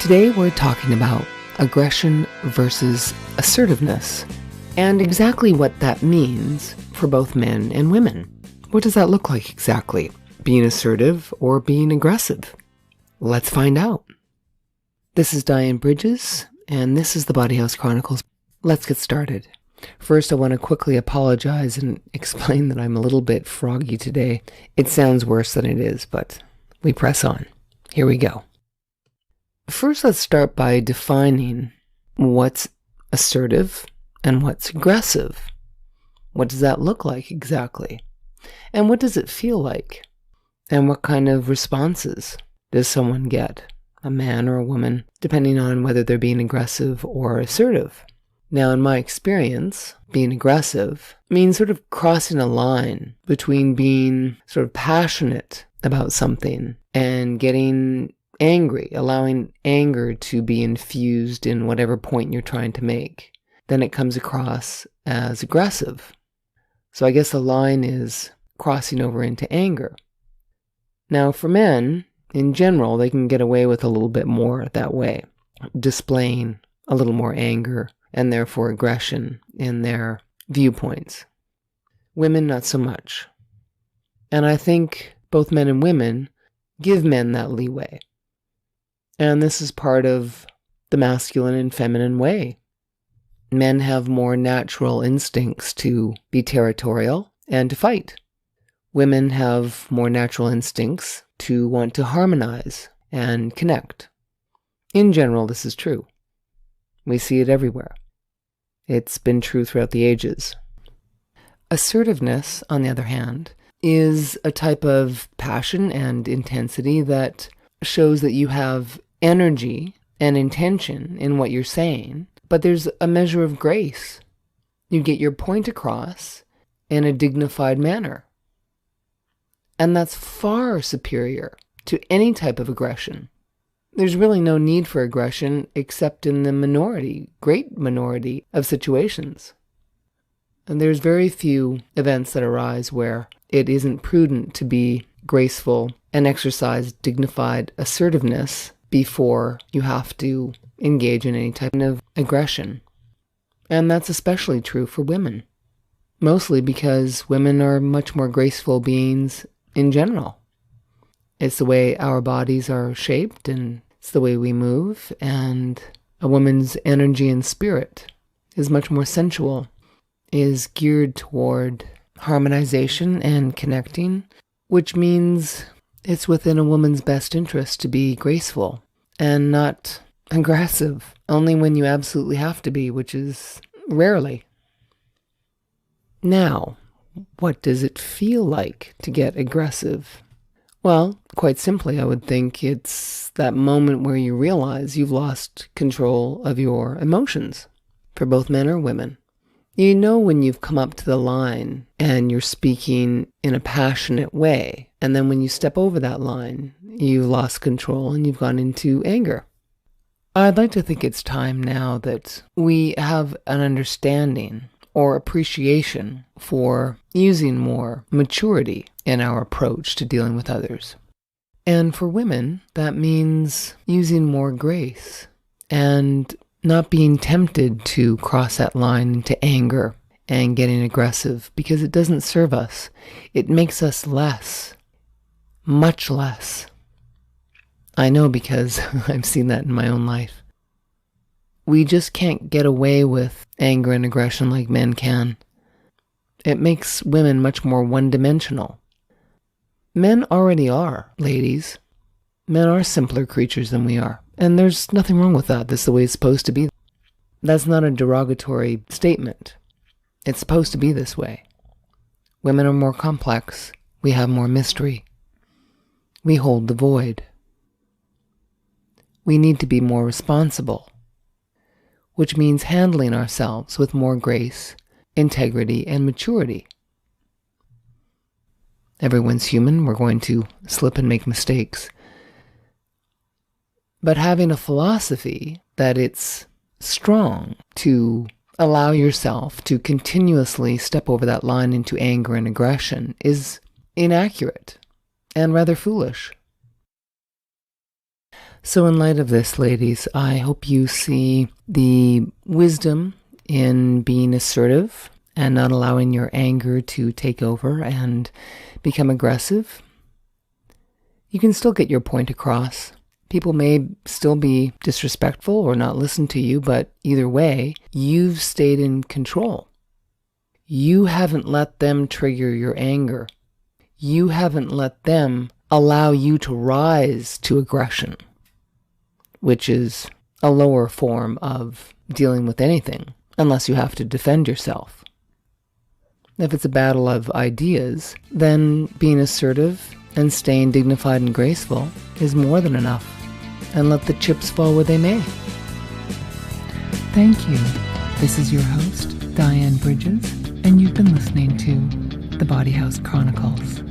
Today we're talking about aggression versus assertiveness and exactly what that means for both men and women. What does that look like exactly? Being assertive or being aggressive? Let's find out. This is Dyann Bridges, and this is the Body House Chronicles. Let's get started. First, I want to quickly apologize and explain that I'm a little bit froggy today. It sounds worse than it is, but we press on. Here we go. First, let's start by defining what's assertive and what's aggressive. What does that look like exactly? And what does it feel like? And what kind of responses does someone get, a man or a woman, depending on whether they're being aggressive or assertive? Now, in my experience, being aggressive means sort of crossing a line between being sort of passionate about something and getting angry, allowing anger to be infused in whatever point you're trying to make. Then it comes across as aggressive. So I guess the line is crossing over into anger. Now, for men, in general, they can get away with a little bit more that way, displaying a little more anger and therefore aggression in their viewpoints. Women, not so much. And I think both men and women give men that leeway. And this is part of the masculine and feminine way. Men have more natural instincts to be territorial and to fight. Women have more natural instincts to want to harmonize and connect. In general, this is true. We see it everywhere. It's been true throughout the ages. Assertiveness, on the other hand, is a type of passion and intensity that shows that you have energy and intention in what you're saying, but there's a measure of grace. You get your point across in a dignified manner. And that's far superior to any type of aggression. There's really no need for aggression except in the great minority of situations. And there's very few events that arise where it isn't prudent to be graceful and exercise dignified assertiveness before you have to engage in any type of aggression. And that's especially true for women, mostly because women are much more graceful beings in general. It's the way our bodies are shaped, and it's the way we move, and a woman's energy and spirit is much more sensual, is geared toward harmonization and connecting, which means it's within a woman's best interest to be graceful and not aggressive, only when you absolutely have to be, which is rarely. Now, what does it feel like to get aggressive? Well, quite simply, I would think it's that moment where you realize you've lost control of your emotions, for both men or women. You know when you've come up to the line and you're speaking in a passionate way, and then when you step over that line, you've lost control and you've gone into anger. I'd like to think it's time now that we have an understanding or appreciation for using more maturity in our approach to dealing with others. And for women, that means using more grace and not being tempted to cross that line into anger and getting aggressive, because it doesn't serve us. It makes us less, much less. I know because I've seen that in my own life. We just can't get away with anger and aggression like men can. It makes women much more one-dimensional. Men already are, ladies. Men are simpler creatures than we are. And there's nothing wrong with that. That's the way it's supposed to be. That's not a derogatory statement. It's supposed to be this way. Women are more complex. We have more mystery. We hold the void. We need to be more responsible, which means handling ourselves with more grace, integrity, and maturity. Everyone's human. We're going to slip and make mistakes. But having a philosophy that it's strong to allow yourself to continuously step over that line into anger and aggression is inaccurate and rather foolish. So in light of this, ladies, I hope you see the wisdom in being assertive and not allowing your anger to take over and become aggressive. You can still get your point across. People may still be disrespectful or not listen to you, but either way, you've stayed in control. You haven't let them trigger your anger. You haven't let them allow you to rise to aggression, which is a lower form of dealing with anything, unless you have to defend yourself. If it's a battle of ideas, then being assertive and staying dignified and graceful is more than enough. And let the chips fall where they may. Thank you. This is your host, Dyann Bridges, and you've been listening to The Body House Chronicles.